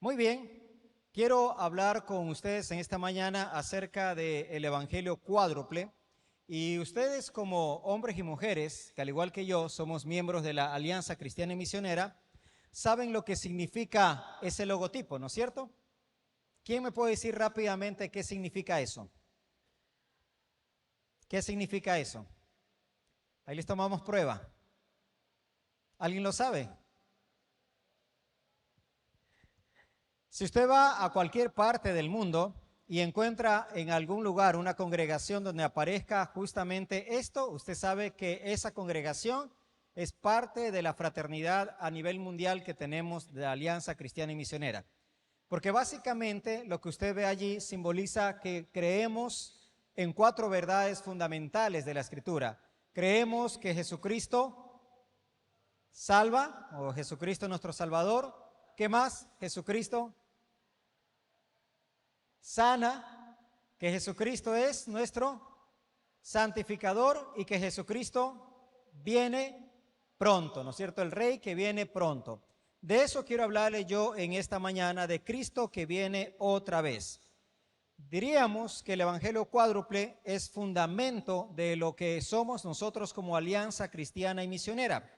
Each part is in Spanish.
Muy bien, quiero hablar con ustedes en esta mañana acerca del Evangelio cuádruple. Y ustedes como hombres y mujeres, que al igual que yo somos miembros de la Alianza Cristiana y Misionera, saben lo que significa ese logotipo, ¿no es cierto? ¿Quién me puede decir rápidamente qué significa eso? ¿Qué significa eso? Ahí les tomamos prueba. ¿Alguien lo sabe? Si usted va a cualquier parte del mundo y encuentra en algún lugar una congregación donde aparezca justamente esto, usted sabe que esa congregación es parte de la fraternidad a nivel mundial que tenemos de la Alianza Cristiana y Misionera. Porque básicamente lo que usted ve allí simboliza que creemos en 4 verdades fundamentales de la Escritura. Creemos que Jesucristo salva, o Jesucristo nuestro Salvador. ¿Qué más? Jesucristo sana, que Jesucristo es nuestro santificador y que Jesucristo viene pronto, ¿no es cierto? El Rey que viene pronto. De eso quiero hablarle yo en esta mañana, de Cristo que viene otra vez. Diríamos que el Evangelio cuádruple es fundamento de lo que somos nosotros como Alianza Cristiana y Misionera.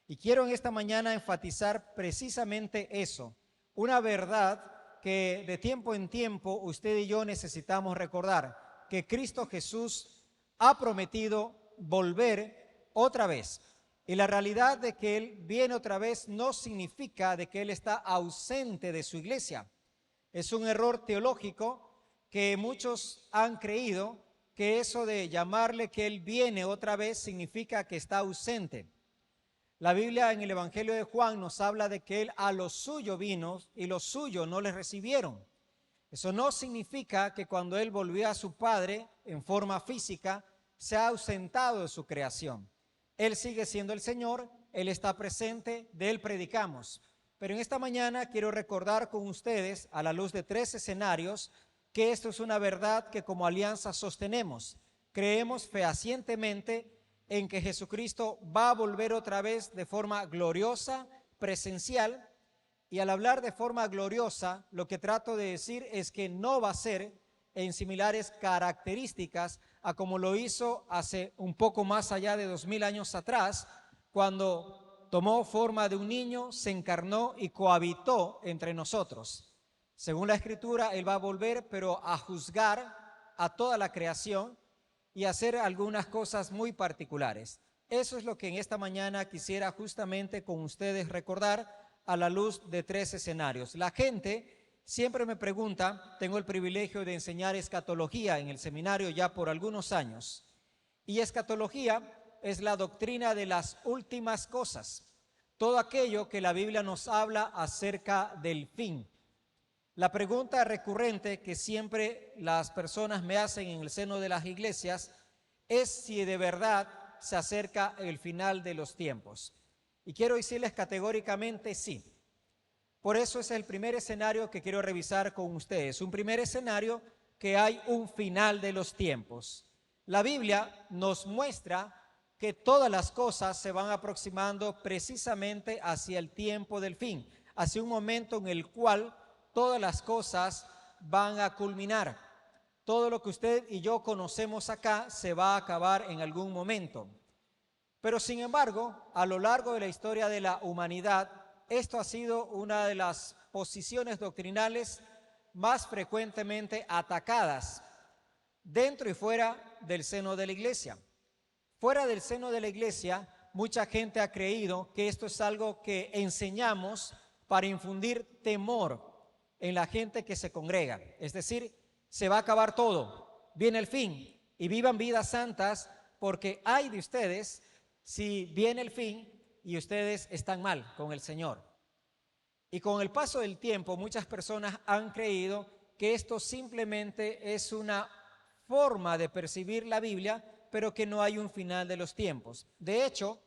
Y quiero en esta mañana enfatizar precisamente eso, una verdad que de tiempo en tiempo usted y yo necesitamos recordar, que Cristo Jesús ha prometido volver otra vez. Y la realidad de que Él viene otra vez no significa de que Él está ausente de su iglesia. Es un error teológico que muchos han creído, que eso de llamarle que Él viene otra vez significa que está ausente. La Biblia en el Evangelio de Juan nos habla de que Él a lo suyo vino y los suyos no le recibieron. Eso no significa que cuando Él volvió a su Padre en forma física, se ha ausentado de su creación. Él sigue siendo el Señor, Él está presente, de Él predicamos. Pero en esta mañana quiero recordar con ustedes, a la luz de 3 escenarios, que esto es una verdad que como alianza sostenemos. Creemos fehacientemente en que Jesucristo va a volver otra vez de forma gloriosa, presencial, y al hablar de forma gloriosa, lo que trato de decir es que no va a ser en similares características a como lo hizo hace un poco más allá de 2000 años atrás, cuando tomó forma de un niño, se encarnó y cohabitó entre nosotros. Según la Escritura, Él va a volver, pero a juzgar a toda la creación y hacer algunas cosas muy particulares. Eso es lo que en esta mañana quisiera justamente con ustedes recordar a la luz de 3 escenarios. La gente siempre me pregunta, tengo el privilegio de enseñar escatología en el seminario ya por algunos años, y escatología es la doctrina de las últimas cosas, todo aquello que la Biblia nos habla acerca del fin. La pregunta recurrente que siempre las personas me hacen en el seno de las iglesias es si de verdad se acerca el final de los tiempos. Y quiero decirles categóricamente sí. Por eso es el primer escenario que quiero revisar con ustedes. Un primer escenario, que hay un final de los tiempos. La Biblia nos muestra que todas las cosas se van aproximando precisamente hacia el tiempo del fin, hacia un momento en el cual todas las cosas van a culminar. Todo lo que usted y yo conocemos acá se va a acabar en algún momento. Pero sin embargo, a lo largo de la historia de la humanidad, esto ha sido una de las posiciones doctrinales más frecuentemente atacadas dentro y fuera del seno de la iglesia. Fuera del seno de la iglesia, mucha gente ha creído que esto es algo que enseñamos para infundir temor en la gente que se congrega. Es decir, se va a acabar todo, viene el fin y vivan vidas santas, porque hay de ustedes si viene el fin y ustedes están mal con el Señor. Y con el paso del tiempo, muchas personas han creído que esto simplemente es una forma de percibir la Biblia, pero que no hay un final de los tiempos. De hecho,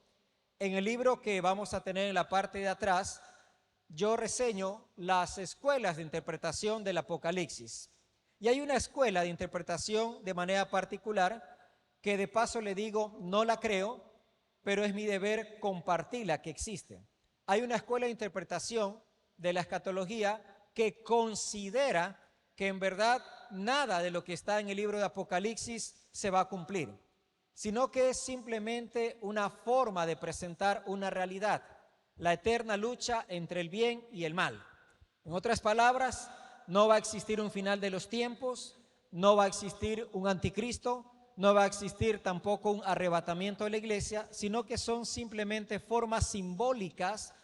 en el libro que vamos a tener en la parte de atrás, yo reseño las escuelas de interpretación del Apocalipsis. Y hay una escuela de interpretación de manera particular que de paso le digo, no la creo, pero es mi deber compartir la que existe. Hay una escuela de interpretación de la escatología que considera que en verdad nada de lo que está en el libro de Apocalipsis se va a cumplir, sino que es simplemente una forma de presentar una realidad, la eterna lucha entre el bien y el mal. En otras palabras, no va a existir un final de los tiempos, no va a existir un anticristo, no va a existir tampoco un arrebatamiento de la iglesia, sino que son simplemente formas simbólicas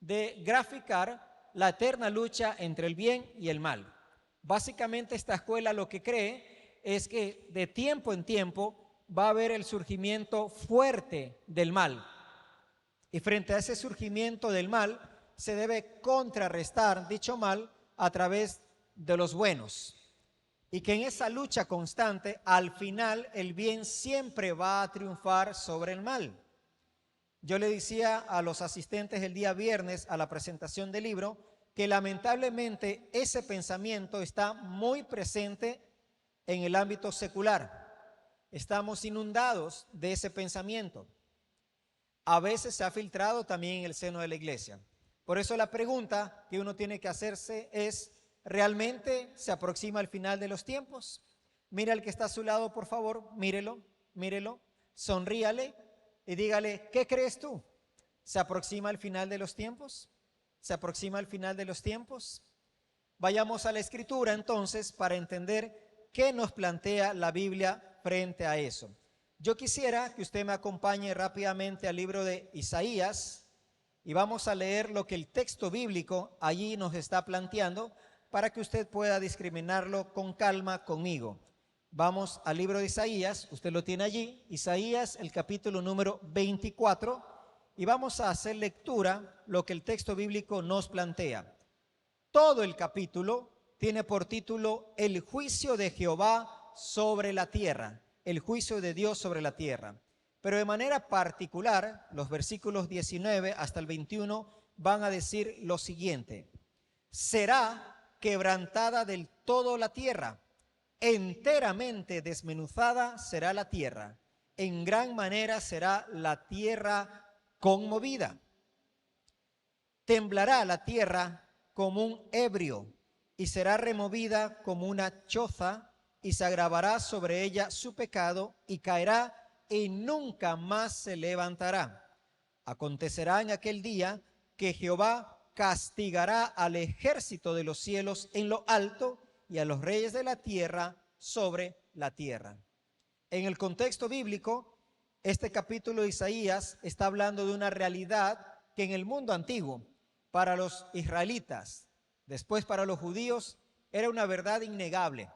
de graficar la eterna lucha entre el bien y el mal. Básicamente esta escuela lo que cree es que de tiempo en tiempo va a haber el surgimiento fuerte del mal. Y frente a ese surgimiento del mal se debe contrarrestar dicho mal a través de los buenos. Y que en esa lucha constante, al final, el bien siempre va a triunfar sobre el mal. Yo le decía a los asistentes el día viernes a la presentación del libro que lamentablemente ese pensamiento está muy presente en el ámbito secular. Estamos inundados de ese pensamiento. A veces se ha filtrado también en el seno de la iglesia. Por eso la pregunta que uno tiene que hacerse es, ¿realmente se aproxima el final de los tiempos? Mira al que está a su lado, por favor, mírelo, sonríale y dígale, ¿qué crees tú? ¿Se aproxima el final de los tiempos? ¿Se aproxima el final de los tiempos? Vayamos a la Escritura entonces para entender qué nos plantea la Biblia frente a eso. Yo quisiera que usted me acompañe rápidamente al libro de Isaías y vamos a leer lo que el texto bíblico allí nos está planteando para que usted pueda discriminarlo con calma conmigo. Vamos al libro de Isaías, usted lo tiene allí, Isaías el capítulo número 24, y vamos a hacer lectura lo que el texto bíblico nos plantea. Todo el capítulo tiene por título El juicio de Jehová sobre la tierra, el juicio de Dios sobre la tierra. Pero de manera particular, los versículos 19 hasta el 21 van a decir lo siguiente: será quebrantada del todo la tierra, enteramente desmenuzada será la tierra, en gran manera será la tierra conmovida. Temblará la tierra como un ebrio y será removida como una choza, y se agravará sobre ella su pecado y caerá y nunca más se levantará. Acontecerá en aquel día que Jehová castigará al ejército de los cielos en lo alto y a los reyes de la tierra sobre la tierra. En el contexto bíblico, este capítulo de Isaías está hablando de una realidad que en el mundo antiguo, para los israelitas, después para los judíos, era una verdad innegable.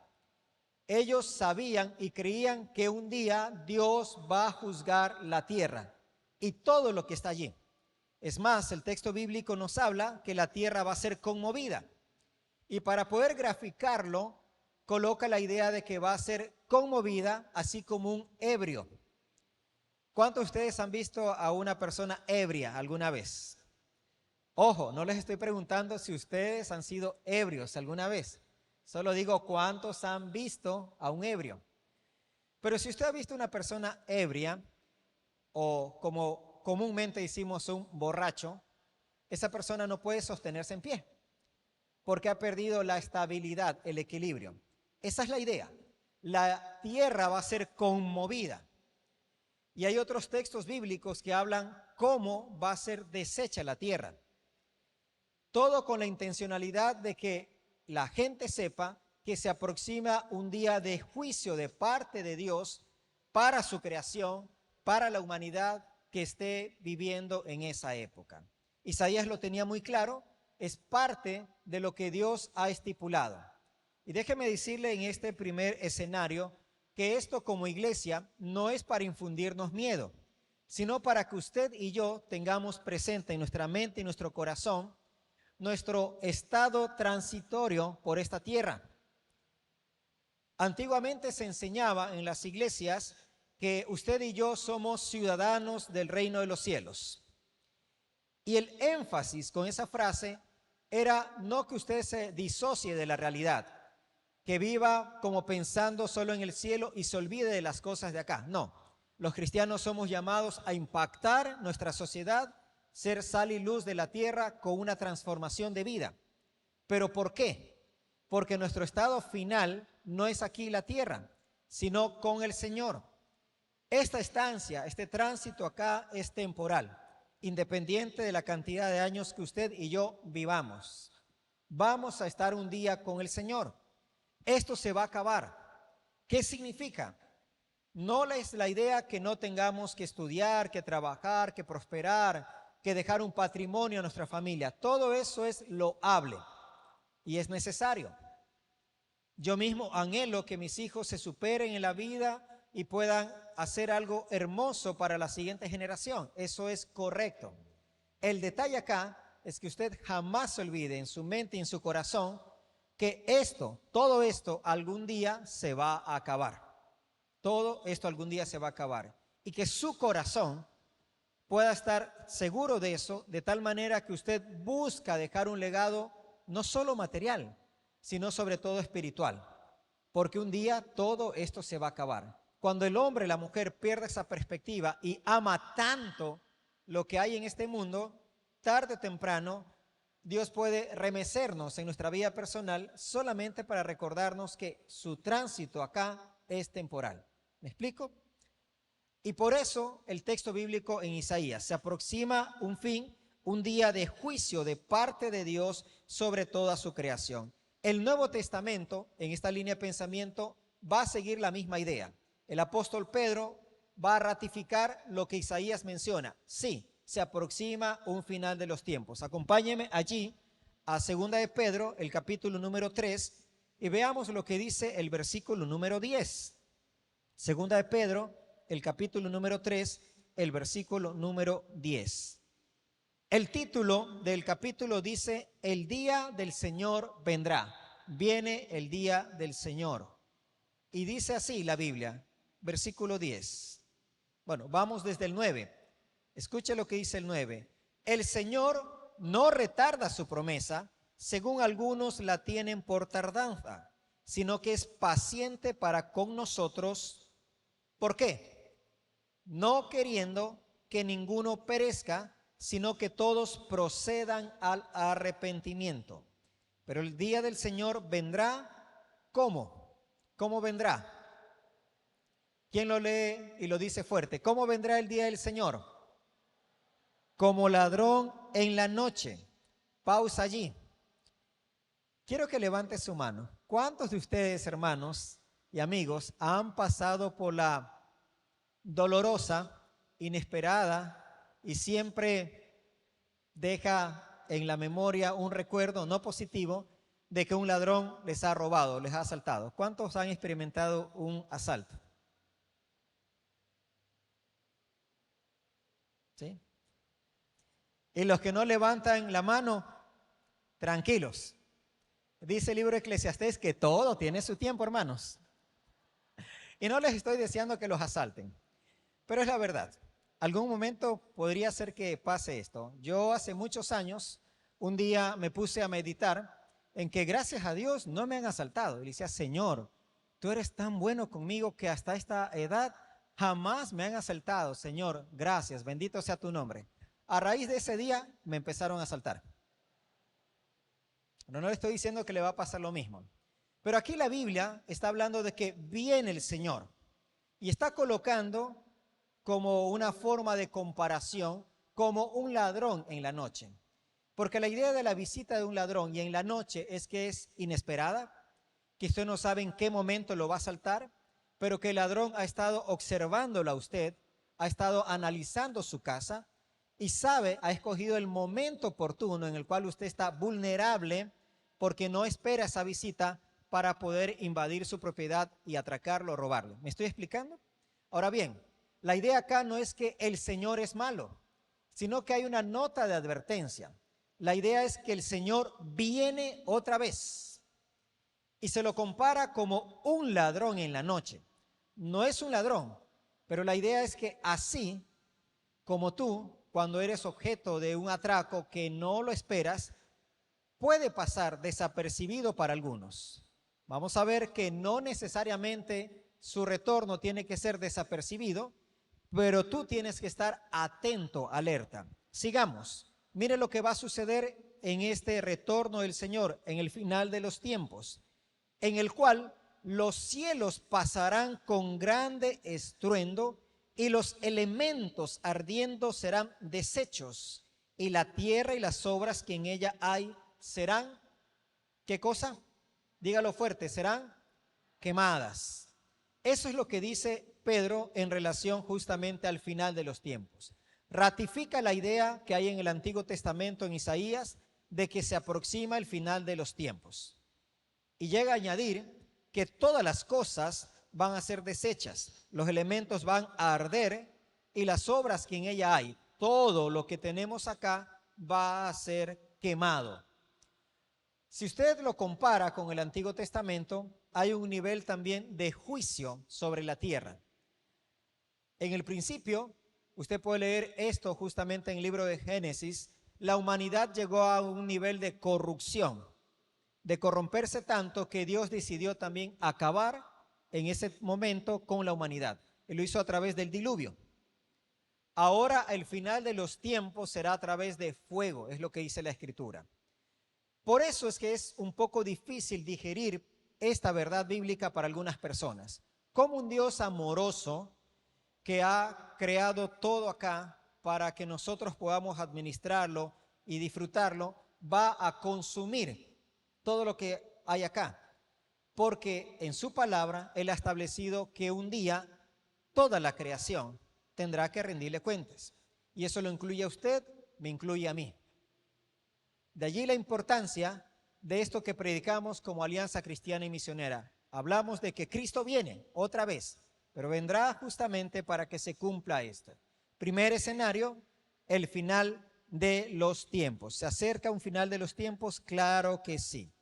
Ellos sabían y creían que un día Dios va a juzgar la tierra y todo lo que está allí. Es más, el texto bíblico nos habla que la tierra va a ser conmovida. Y para poder graficarlo, coloca la idea de que va a ser conmovida, así como un ebrio. ¿Cuántos de ustedes han visto a una persona ebria alguna vez? Ojo, no les estoy preguntando si ustedes han sido ebrios alguna vez. Solo digo cuántos han visto a un ebrio. Pero si usted ha visto una persona ebria, o como comúnmente decimos un borracho, esa persona no puede sostenerse en pie, porque ha perdido la estabilidad, el equilibrio. Esa es la idea. La tierra va a ser conmovida. Y hay otros textos bíblicos que hablan cómo va a ser deshecha la tierra. Todo con la intencionalidad de que la gente sepa que se aproxima un día de juicio de parte de Dios para su creación, para la humanidad que esté viviendo en esa época. Isaías lo tenía muy claro, es parte de lo que Dios ha estipulado. Y déjeme decirle en este primer escenario que esto como iglesia no es para infundirnos miedo, sino para que usted y yo tengamos presente en nuestra mente y nuestro corazón nuestro estado transitorio por esta tierra. Antiguamente se enseñaba en las iglesias que usted y yo somos ciudadanos del reino de los cielos. Y el énfasis con esa frase era no que usted se disocie de la realidad, que viva como pensando solo en el cielo y se olvide de las cosas de acá. No, los cristianos somos llamados a impactar nuestra sociedad, ser sal y luz de la tierra con una transformación de vida. ¿Pero por qué? Porque nuestro estado final no es aquí la tierra, sino con el Señor. Esta estancia, este tránsito acá es temporal, independiente de la cantidad de años que usted y yo vivamos. Vamos a estar un día con el Señor. Esto se va a acabar. ¿Qué significa? No es la idea que no tengamos que estudiar, que trabajar, que prosperar, que dejar un patrimonio a nuestra familia. Todo eso es loable y es necesario. Yo mismo anhelo que mis hijos se superen en la vida y puedan hacer algo hermoso para la siguiente generación. Eso es correcto. El detalle acá es que usted jamás se olvide en su mente y en su corazón que todo esto algún día se va a acabar. Todo esto algún día se va a acabar. Y que su corazón pueda estar seguro de eso, de tal manera que usted busca dejar un legado no solo material, sino sobre todo espiritual. Porque un día todo esto se va a acabar. Cuando el hombre y la mujer pierden esa perspectiva y ama tanto lo que hay en este mundo, tarde o temprano, Dios puede remecernos en nuestra vida personal solamente para recordarnos que su tránsito acá es temporal. ¿Me explico? Y por eso el texto bíblico en Isaías se aproxima un fin, un día de juicio de parte de Dios sobre toda su creación. El Nuevo Testamento, en esta línea de pensamiento, va a seguir la misma idea. El apóstol Pedro va a ratificar lo que Isaías menciona. Sí, se aproxima un final de los tiempos. Acompáñeme allí a 2 de Pedro, el capítulo número 3, y veamos lo que dice el versículo número 10. 2 de Pedro, el capítulo número 3, el versículo número 10. El título del capítulo dice: el día del Señor vendrá. Viene el día del Señor. Y dice así la Biblia, versículo 10. Bueno, vamos desde el 9. Escuche lo que dice el 9. El Señor no retarda su promesa, según algunos la tienen por tardanza, sino que es paciente para con nosotros. ¿Por qué? No queriendo que ninguno perezca, sino que todos procedan al arrepentimiento. Pero el día del Señor vendrá, ¿cómo? ¿Cómo vendrá? ¿Quién lo lee y lo dice fuerte? ¿Cómo vendrá el día del Señor? Como ladrón en la noche. Pausa allí. Quiero que levante su mano. ¿Cuántos de ustedes, hermanos y amigos, han pasado por la dolorosa, inesperada y siempre deja en la memoria un recuerdo no positivo de que un ladrón les ha robado, les ha asaltado? ¿Cuántos han experimentado un asalto? ¿Sí? Y los que no levantan la mano, tranquilos. Dice el libro de Eclesiastés que todo tiene su tiempo, hermanos. Y no les estoy deseando que los asalten, pero es la verdad. Algún momento podría ser que pase esto. Yo hace muchos años, un día me puse a meditar en que gracias a Dios no me han asaltado. Y le decía: Señor, tú eres tan bueno conmigo que hasta esta edad jamás me han asaltado. Señor, gracias, bendito sea tu nombre. A raíz de ese día me empezaron a asaltar. No le estoy diciendo que le va a pasar lo mismo. Pero aquí la Biblia está hablando de que viene el Señor y está colocando como una forma de comparación como un ladrón en la noche. Porque la idea de la visita de un ladrón y en la noche es que es inesperada, que usted no sabe en qué momento lo va a asaltar, pero que el ladrón ha estado observándolo a usted, ha estado analizando su casa y ha escogido el momento oportuno en el cual usted está vulnerable porque no espera esa visita para poder invadir su propiedad y atracarlo o robarlo. ¿Me estoy explicando? Ahora bien, la idea acá no es que el Señor es malo, sino que hay una nota de advertencia. La idea es que el Señor viene otra vez y se lo compara como un ladrón en la noche. No es un ladrón, pero la idea es que así como tú, cuando eres objeto de un atraco que no lo esperas, puede pasar desapercibido para algunos. Vamos a ver que no necesariamente su retorno tiene que ser desapercibido, pero tú tienes que estar atento, alerta. Sigamos. Mire lo que va a suceder en este retorno del Señor, en el final de los tiempos, en el cual los cielos pasarán con grande estruendo y los elementos ardiendo serán deshechos y la tierra y las obras que en ella hay serán, ¿qué cosa? Dígalo fuerte, serán quemadas. Eso es lo que dice Pedro en relación justamente al final de los tiempos. Ratifica la idea que hay en el Antiguo Testamento en Isaías de que se aproxima el final de los tiempos. Y llega a añadir que todas las cosas van a ser deshechas, los elementos van a arder y las obras que en ella hay, todo lo que tenemos acá va a ser quemado. Si usted lo compara con el Antiguo Testamento, hay un nivel también de juicio sobre la tierra. En el principio, usted puede leer esto justamente en el libro de Génesis, la humanidad llegó a un nivel de corrupción, de corromperse tanto que Dios decidió también acabar en ese momento con la humanidad. Y lo hizo a través del diluvio. Ahora el final de los tiempos será a través de fuego, es lo que dice la Escritura. Por eso es que es un poco difícil digerir esta verdad bíblica para algunas personas. Como un Dios amoroso que ha creado todo acá para que nosotros podamos administrarlo y disfrutarlo, va a consumir todo lo que hay acá. Porque en su palabra Él ha establecido que un día toda la creación tendrá que rendirle cuentas. Y eso lo incluye a usted, me incluye a mí. De allí la importancia de esto que predicamos como Alianza Cristiana y Misionera. Hablamos de que Cristo viene otra vez, pero vendrá justamente para que se cumpla esto. Primer escenario, el final de los tiempos. ¿Se acerca un final de los tiempos? Claro que sí.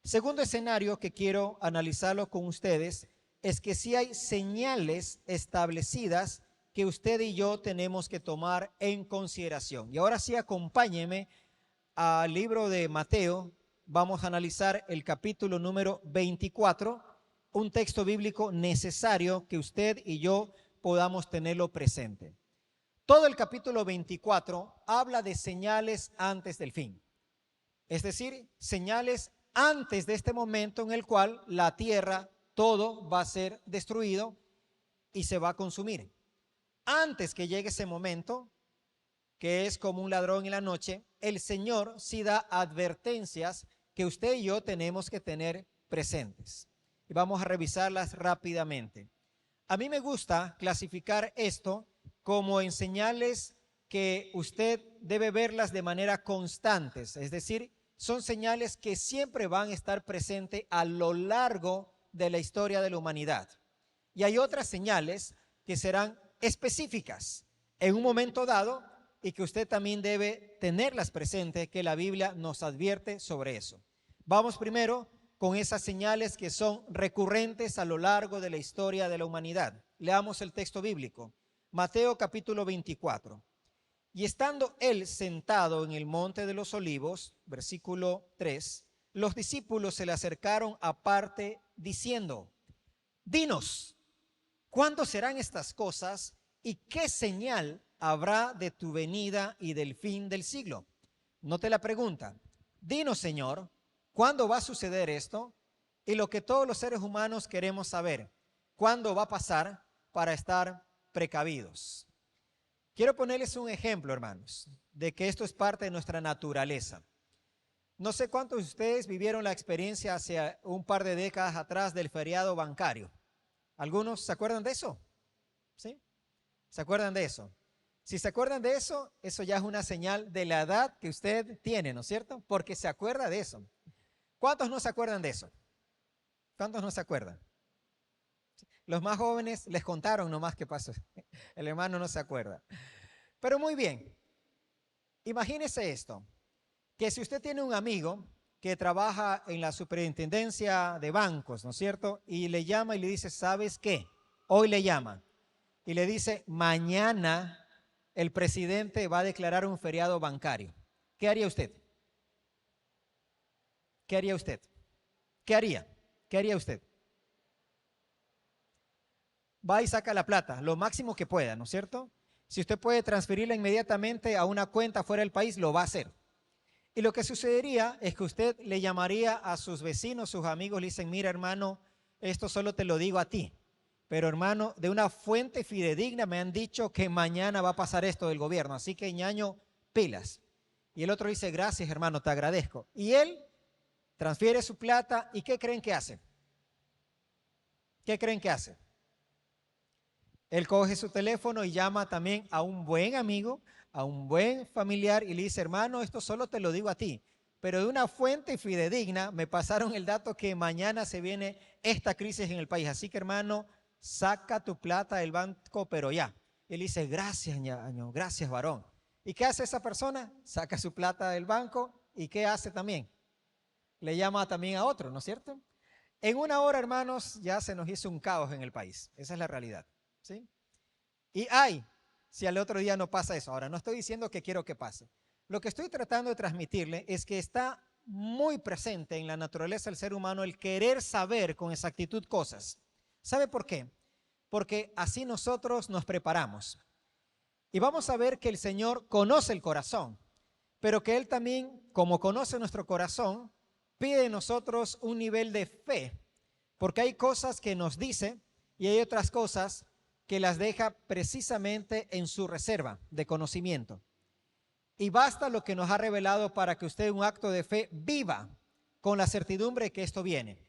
Segundo escenario que quiero analizarlo con ustedes es que sí hay señales establecidas que usted y yo tenemos que tomar en consideración. Y ahora sí, acompáñeme al libro de Mateo. Vamos a analizar el capítulo número 24, un texto bíblico necesario que usted y yo podamos tenerlo presente. Todo el capítulo 24 habla de señales antes del fin, es decir, señales antes de este momento en el cual la tierra, todo va a ser destruido y se va a consumir. Antes que llegue ese momento, que es como un ladrón en la noche, el Señor sí da advertencias que usted y yo tenemos que tener presentes. Y vamos a revisarlas rápidamente. A mí me gusta clasificar esto como en señales que usted debe verlas de manera constante, es decir, son señales que siempre van a estar presentes a lo largo de la historia de la humanidad. Y hay otras señales que serán específicas en un momento dado y que usted también debe tenerlas presentes, que la Biblia nos advierte sobre eso. Vamos primero con esas señales que son recurrentes a lo largo de la historia de la humanidad. Leamos el texto bíblico. Mateo capítulo 24. Y estando él sentado en el monte de los olivos, versículo 3, los discípulos se le acercaron aparte diciendo: dinos, ¿cuándo serán estas cosas y qué señal habrá de tu venida y del fin del siglo? Note la pregunta. Dinos, Señor, ¿cuándo va a suceder esto? Y lo que todos los seres humanos queremos saber, ¿cuándo va a pasar para estar precavidos? Quiero ponerles un ejemplo, hermanos, de que esto es parte de nuestra naturaleza. No sé cuántos de ustedes vivieron la experiencia hace un par de décadas atrás del feriado bancario. ¿Algunos se acuerdan de eso? ¿Sí? ¿Se acuerdan de eso? Si se acuerdan de eso, eso ya es una señal de la edad que usted tiene, ¿no es cierto? Porque se acuerda de eso. ¿Cuántos no se acuerdan de eso? ¿Cuántos no se acuerdan? Los más jóvenes les contaron nomás qué pasó. El hermano no se acuerda. Pero muy bien. Imagínese esto, que si usted tiene un amigo que trabaja en la superintendencia de bancos, ¿no es cierto? Y le llama y le dice, ¿sabes qué? Hoy le llama y le dice, mañana el presidente va a declarar un feriado bancario. ¿Qué haría usted? ¿Qué haría usted? ¿Qué haría? ¿Qué haría usted? Va y saca la plata, lo máximo que pueda, ¿no es cierto? Si usted puede transferirla inmediatamente a una cuenta fuera del país, lo va a hacer. Y lo que sucedería es que usted le llamaría a sus vecinos, sus amigos, le dicen, mira hermano, esto solo te lo digo a ti. Pero hermano, de una fuente fidedigna me han dicho que mañana va a pasar esto del gobierno. Así que ñaño, pilas. Y el otro dice, gracias hermano, te agradezco. Y él transfiere su plata y ¿qué creen que hace? ¿Qué creen que hace? Él coge su teléfono y llama también a un buen amigo, a un buen familiar y le dice, hermano, esto solo te lo digo a ti, pero de una fuente fidedigna me pasaron el dato que mañana se viene esta crisis en el país. Así que, hermano, saca tu plata del banco, pero ya. Él dice, gracias, ñaño, gracias, varón. ¿Y qué hace esa persona? Saca su plata del banco y ¿qué hace también? Le llama también a otro, ¿no es cierto? En una hora, hermanos, ya se nos hizo un caos en el país. Esa es la realidad. ¿Sí? Y si al otro día no pasa eso. Ahora, no estoy diciendo que quiero que pase. Lo que estoy tratando de transmitirle es que está muy presente en la naturaleza del ser humano el querer saber con exactitud cosas. ¿Sabe por qué? Porque así nosotros nos preparamos. Y vamos a ver que el Señor conoce el corazón, pero que Él también, como conoce nuestro corazón, pide de nosotros un nivel de fe, porque hay cosas que nos dice y hay otras cosas que las deja precisamente en su reserva de conocimiento. Y basta lo que nos ha revelado para que usted un acto de fe viva con la certidumbre de que esto viene.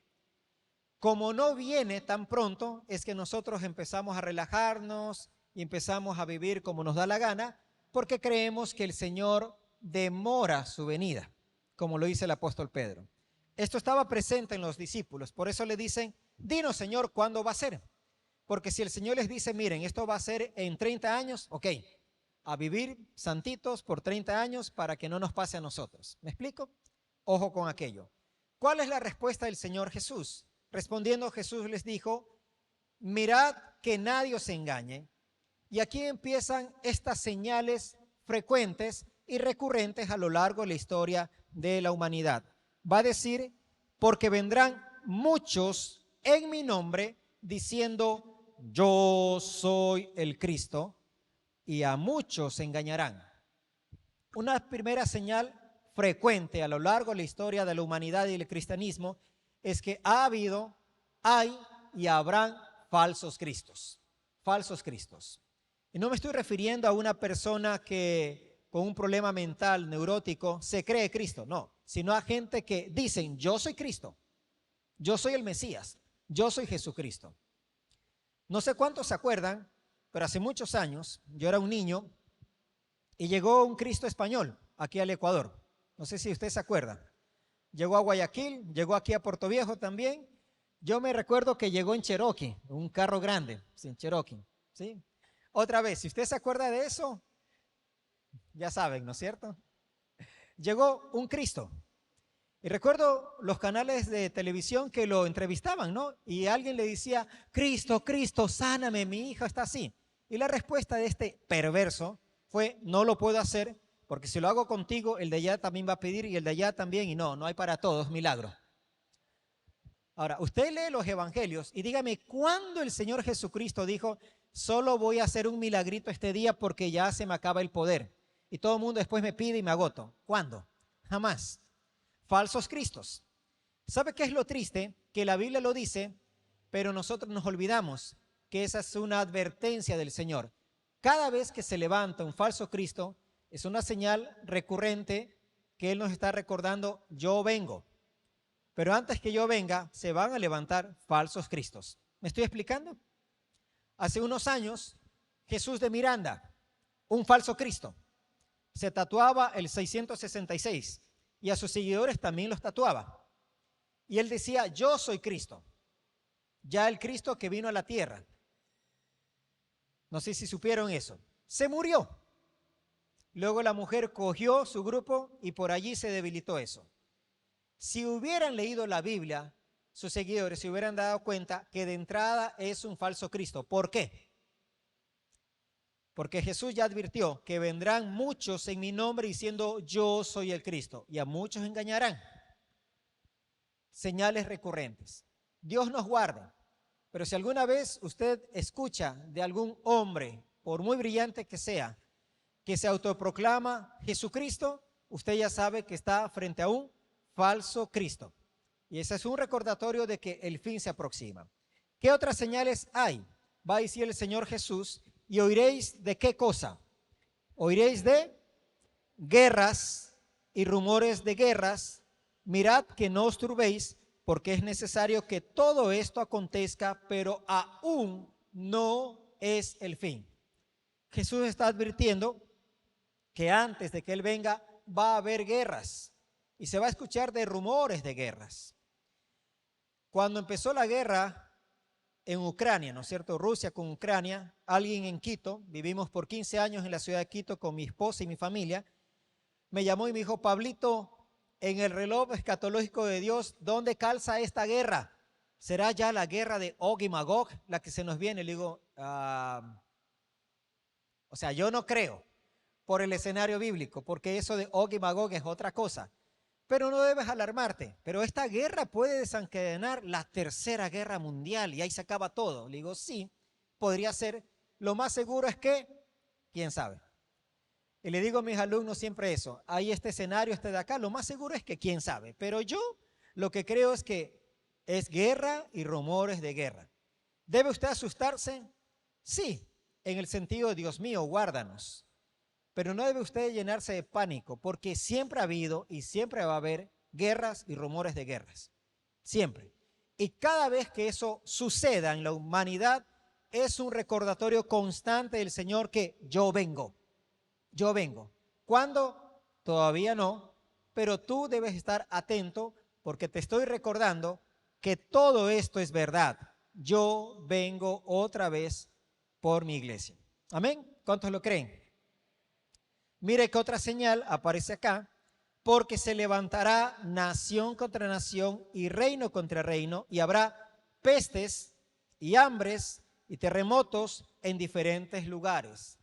Como no viene tan pronto, es que nosotros empezamos a relajarnos y empezamos a vivir como nos da la gana, porque creemos que el Señor demora su venida, como lo dice el apóstol Pedro. Esto estaba presente en los discípulos, por eso le dicen, dinos Señor, ¿cuándo va a ser? Porque si el Señor les dice, miren, esto va a ser en 30 años, ok, a vivir santitos por 30 años para que no nos pase a nosotros. ¿Me explico? Ojo con aquello. ¿Cuál es la respuesta del Señor Jesús? Respondiendo Jesús les dijo, mirad que nadie os engañe. Y aquí empiezan estas señales frecuentes y recurrentes a lo largo de la historia de la humanidad. Va a decir, porque vendrán muchos en mi nombre diciendo, yo soy el Cristo, y a muchos se engañarán. Una primera señal frecuente a lo largo de la historia de la humanidad y del cristianismo es que ha habido, hay y habrán falsos cristos. Falsos cristos. Y no me estoy refiriendo a una persona que con un problema mental, neurótico, se cree Cristo, no, sino a gente que dicen, yo soy Cristo, yo soy el Mesías, yo soy Jesucristo. No sé cuántos se acuerdan, pero hace muchos años, yo era un niño y llegó un Cristo español aquí al Ecuador. No sé si usted se acuerda. Llegó a Guayaquil, llegó aquí a Puerto Viejo también. Yo me recuerdo que llegó en Cherokee, un carro grande, en Cherokee, ¿sí? Otra vez, si usted se acuerda de eso, ya saben, ¿no es cierto? Llegó un Cristo. Y recuerdo los canales de televisión que lo entrevistaban, ¿no? Y alguien le decía, Cristo, Cristo, sáname, mi hija está así. Y la respuesta de este perverso fue, no lo puedo hacer, porque si lo hago contigo, el de allá también va a pedir y el de allá también, y no hay para todos milagro. Ahora, usted lee los evangelios y dígame, ¿cuándo el Señor Jesucristo dijo, solo voy a hacer un milagrito este día porque ya se me acaba el poder? Y todo el mundo después me pide y me agoto. ¿Cuándo? Jamás. Falsos cristos. ¿Sabe qué es lo triste? Que la Biblia lo dice, pero nosotros nos olvidamos que esa es una advertencia del Señor. Cada vez que se levanta un falso Cristo, es una señal recurrente que Él nos está recordando, yo vengo. Pero antes que yo venga, se van a levantar falsos cristos. ¿Me estoy explicando? Hace unos años, Jesús de Miranda, un falso Cristo, se tatuaba el 666 y a sus seguidores también los tatuaba. Y él decía, yo soy Cristo, ya el Cristo que vino a la tierra. No sé si supieron eso. Se murió. Luego la mujer cogió su grupo y por allí se debilitó eso. Si hubieran leído la Biblia, sus seguidores se hubieran dado cuenta que de entrada es un falso Cristo. ¿Por qué? Porque Jesús ya advirtió que vendrán muchos en mi nombre diciendo yo soy el Cristo y a muchos engañarán. Señales recurrentes. Dios nos guarde. Pero si alguna vez usted escucha de algún hombre, por muy brillante que sea, que se autoproclama Jesucristo, usted ya sabe que está frente a un falso Cristo. Y ese es un recordatorio de que el fin se aproxima. ¿Qué otras señales hay? Va a decir el Señor Jesús, y oiréis de qué cosa. Oiréis de guerras y rumores de guerras. Mirad que no os turbéis, porque es necesario que todo esto acontezca, pero aún no es el fin. Jesús está advirtiendo que antes de que Él venga va a haber guerras y se va a escuchar de rumores de guerras. Cuando empezó la guerra en Ucrania, ¿no es cierto? Rusia con Ucrania, alguien en Quito, vivimos por 15 años en la ciudad de Quito con mi esposa y mi familia, me llamó y me dijo, Pablito, en el reloj escatológico de Dios, ¿dónde calza esta guerra? ¿Será ya la guerra de Og y Magog la que se nos viene? Le digo, o sea, yo no creo por el escenario bíblico, porque eso de Og y Magog es otra cosa. Pero no debes alarmarte. Pero esta guerra puede desencadenar la tercera guerra mundial y ahí se acaba todo. Le digo, sí, podría ser. Lo más seguro es que, ¿quién sabe? Y le digo a mis alumnos siempre eso. Hay este escenario, este de acá. Lo más seguro es que quién sabe. Pero yo lo que creo es que es guerra y rumores de guerra. ¿Debe usted asustarse? Sí, en el sentido de Dios mío, guárdanos. Pero no debe usted llenarse de pánico, porque siempre ha habido y siempre va a haber guerras y rumores de guerras. Siempre. Y cada vez que eso suceda en la humanidad, es un recordatorio constante del Señor que yo vengo. Yo vengo. ¿Cuándo? Todavía no, pero tú debes estar atento porque te estoy recordando que todo esto es verdad. Yo vengo otra vez por mi iglesia. Amén. ¿Cuántos lo creen? Mire que otra señal aparece acá, porque se levantará nación contra nación y reino contra reino, y habrá pestes y hambres y terremotos en diferentes lugares.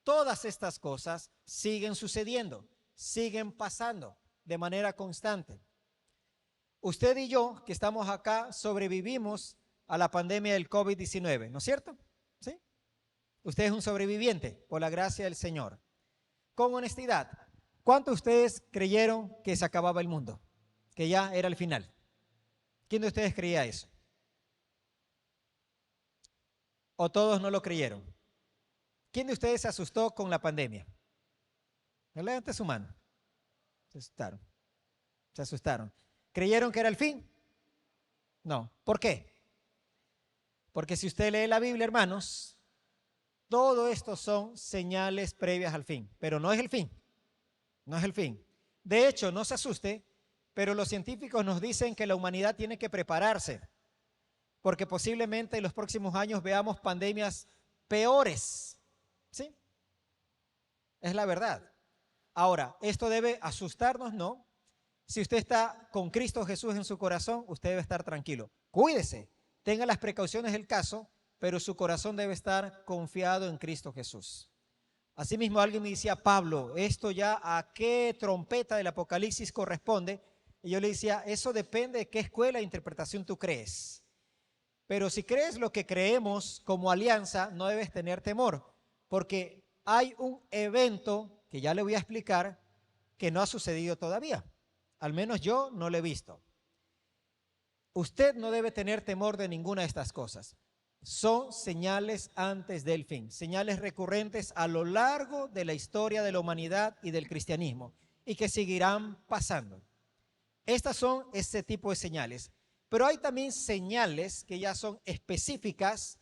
Todas estas cosas siguen sucediendo, siguen pasando de manera constante. Usted y yo, que estamos acá, sobrevivimos a la pandemia del COVID-19, ¿no es cierto? ¿Sí? Usted es un sobreviviente, por la gracia del Señor. Con honestidad, ¿cuántos de ustedes creyeron que se acababa el mundo? Que ya era el final. ¿Quién de ustedes creía eso? ¿O todos no lo creyeron? ¿Quién de ustedes se asustó con la pandemia? Levante su mano. Se asustaron. Se asustaron. ¿Creyeron que era el fin? No. ¿Por qué? Porque si usted lee la Biblia, hermanos, todo esto son señales previas al fin, pero no es el fin, no es el fin. De hecho, no se asuste, pero los científicos nos dicen que la humanidad tiene que prepararse, porque posiblemente en los próximos años veamos pandemias peores, ¿sí? Es la verdad. Ahora, ¿esto debe asustarnos? No. Si usted está con Cristo Jesús en su corazón, usted debe estar tranquilo. Cuídese, tenga las precauciones del caso, pero su corazón debe estar confiado en Cristo Jesús. Asimismo, alguien me decía, Pablo, ¿esto ya a qué trompeta del Apocalipsis corresponde? Y yo le decía, eso depende de qué escuela de interpretación tú crees. Pero si crees lo que creemos como alianza, no debes tener temor, porque hay un evento que ya le voy a explicar que no ha sucedido todavía. Al menos yo no lo he visto. Usted no debe tener temor de ninguna de estas cosas. Son señales antes del fin, señales recurrentes a lo largo de la historia de la humanidad y del cristianismo y que seguirán pasando. Estas son ese tipo de señales, pero hay también señales que ya son específicas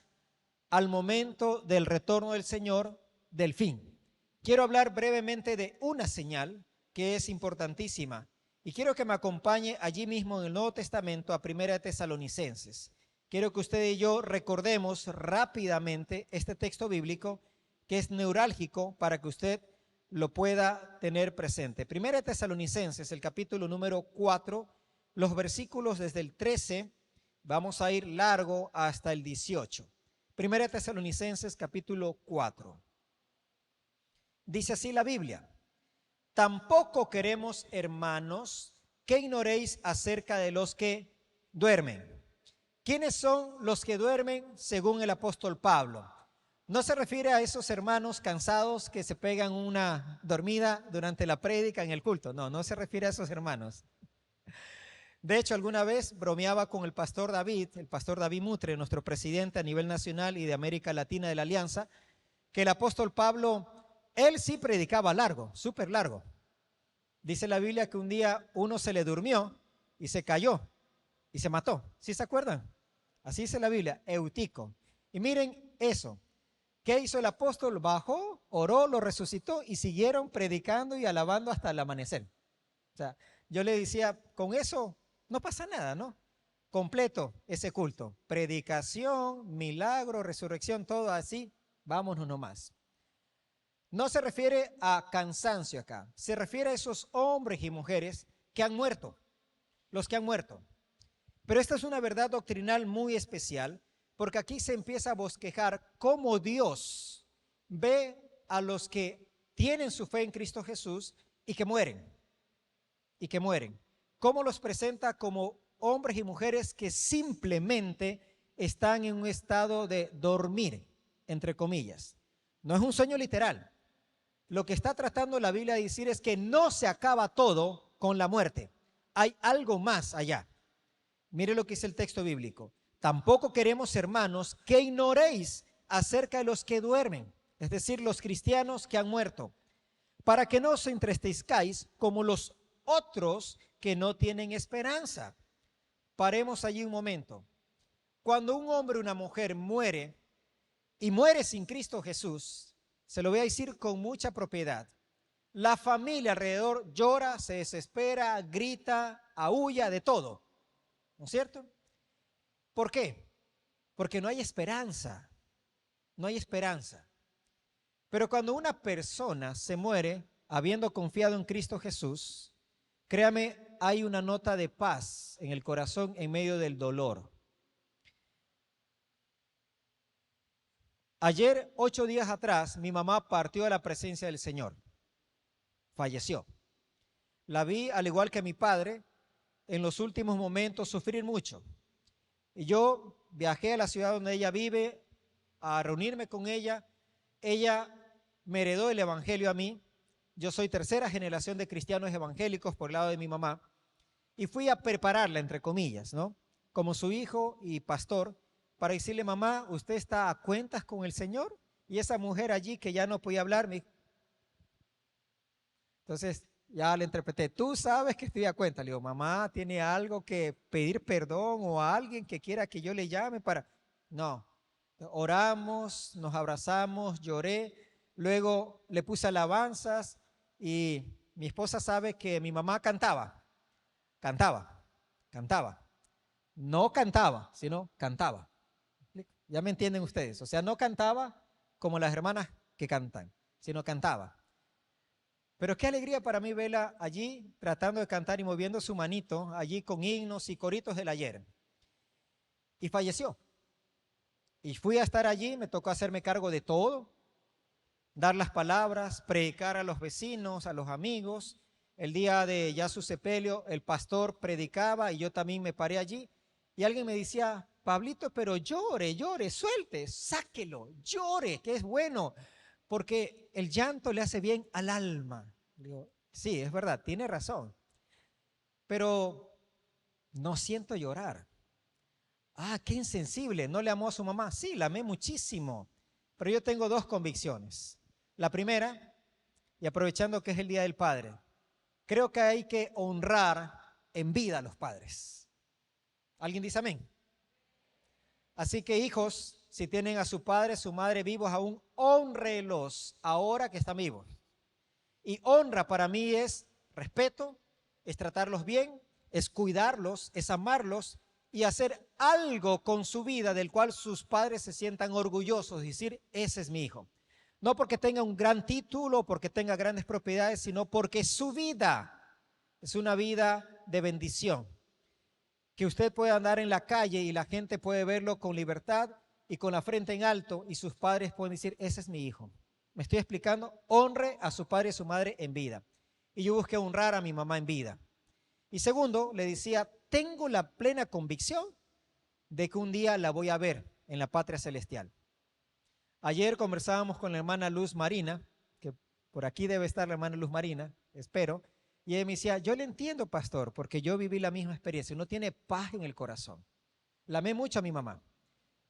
al momento del retorno del Señor, del fin. Quiero hablar brevemente de una señal que es importantísima y quiero que me acompañe allí mismo en el Nuevo Testamento a 1 Tesalonicenses. Quiero que usted y yo recordemos rápidamente este texto bíblico que es neurálgico para que usted lo pueda tener presente. 1 Tesalonicenses, el capítulo número 4, los versículos desde el 13, vamos a ir largo hasta el 18. 1 Tesalonicenses, capítulo 4. Dice así la Biblia: tampoco queremos, hermanos, que ignoréis acerca de los que duermen. ¿Quiénes son los que duermen según el apóstol Pablo? No se refiere a esos hermanos cansados que se pegan una dormida durante la prédica en el culto. No, no se refiere a esos hermanos. De hecho, alguna vez bromeaba con el pastor David Mutre, nuestro presidente a nivel nacional y de América Latina de la Alianza, que el apóstol Pablo, él sí predicaba largo, súper largo. Dice la Biblia que un día uno se le durmió y se cayó y se mató. ¿Sí se acuerdan? Así dice la Biblia, Eutico. Y miren eso. ¿Qué hizo el apóstol? Bajó, oró, lo resucitó y siguieron predicando y alabando hasta el amanecer. O sea, yo le decía, con eso no pasa nada, ¿no? Completo ese culto. Predicación, milagro, resurrección, todo así. Vámonos nomás. No se refiere a cansancio acá. Se refiere a esos hombres y mujeres que han muerto. Los que han muerto. Pero esta es una verdad doctrinal muy especial, porque aquí se empieza a bosquejar cómo Dios ve a los que tienen su fe en Cristo Jesús y que mueren. Y que mueren. Cómo los presenta como hombres y mujeres que simplemente están en un estado de dormir, entre comillas. No es un sueño literal. Lo que está tratando la Biblia de decir es que no se acaba todo con la muerte. Hay algo más allá. Mire lo que dice el texto bíblico. Tampoco queremos, hermanos, que ignoréis acerca de los que duermen, es decir, los cristianos que han muerto, para que no os entristezcáis como los otros que no tienen esperanza. Paremos allí un momento. Cuando un hombre o una mujer muere y muere sin Cristo Jesús, se lo voy a decir con mucha propiedad, la familia alrededor llora, se desespera, grita, aúlla, de todo. ¿No es cierto? ¿Por qué? Porque no hay esperanza. No hay esperanza. Pero cuando una persona se muere habiendo confiado en Cristo Jesús, créame, hay una nota de paz en el corazón en medio del dolor. Ayer, 8 días atrás, mi mamá partió a la presencia del Señor. Falleció. La vi, al igual que mi padre, en los últimos momentos sufrir mucho. Y yo viajé a la ciudad donde ella vive a reunirme con ella. Ella me heredó el evangelio a mí. Yo soy tercera generación de cristianos evangélicos por el lado de mi mamá. Y fui a prepararla, entre comillas, ¿no? Como su hijo y pastor, para decirle, mamá, ¿usted está a cuentas con el Señor? Y esa mujer allí que ya no podía hablar, entonces ya le interpreté, tú sabes que estoy a cuenta. Le digo, mamá, ¿tiene algo que pedir perdón o a alguien que quiera que yo le llame para...? No, oramos, nos abrazamos, lloré, luego le puse alabanzas y mi esposa sabe que mi mamá cantaba. No cantaba, sino cantaba. Ya me entienden ustedes. O sea, no cantaba como las hermanas que cantan, sino cantaba. Pero qué alegría para mí verla allí tratando de cantar y moviendo su manito, allí con himnos y coritos del ayer. Y falleció. Y fui a estar allí, me tocó hacerme cargo de todo, dar las palabras, predicar a los vecinos, a los amigos. El día de ya su sepelio, el pastor predicaba y yo también me paré allí. Y alguien me decía, Pablito, pero llore, suelte, sáquelo, llore, que es bueno, porque el llanto le hace bien al alma. Digo, sí, es verdad, tiene razón, pero no siento llorar. Ah, qué insensible, ¿no le amó a su mamá? Sí, la amé muchísimo, pero yo tengo dos convicciones. La primera, y aprovechando que es el Día del Padre, creo que hay que honrar en vida a los padres. ¿Alguien dice amén? Así que hijos, si tienen a su padre, su madre vivos aún, hónrelos ahora que están vivos. Y honra para mí es respeto, es tratarlos bien, es cuidarlos, es amarlos y hacer algo con su vida del cual sus padres se sientan orgullosos, decir, ese es mi hijo. No porque tenga un gran título, porque tenga grandes propiedades, sino porque su vida es una vida de bendición. Que usted pueda andar en la calle y la gente puede verlo con libertad y con la frente en alto y sus padres pueden decir, ese es mi hijo. ¿Me estoy explicando? Honre a su padre y a su madre en vida. Y yo busqué honrar a mi mamá en vida. Y segundo, le decía, tengo la plena convicción de que un día la voy a ver en la patria celestial. Ayer conversábamos con la hermana Luz Marina, que por aquí debe estar la hermana Luz Marina, espero, y ella me decía, yo le entiendo, pastor, porque yo viví la misma experiencia, uno tiene paz en el corazón. La amé mucho a mi mamá.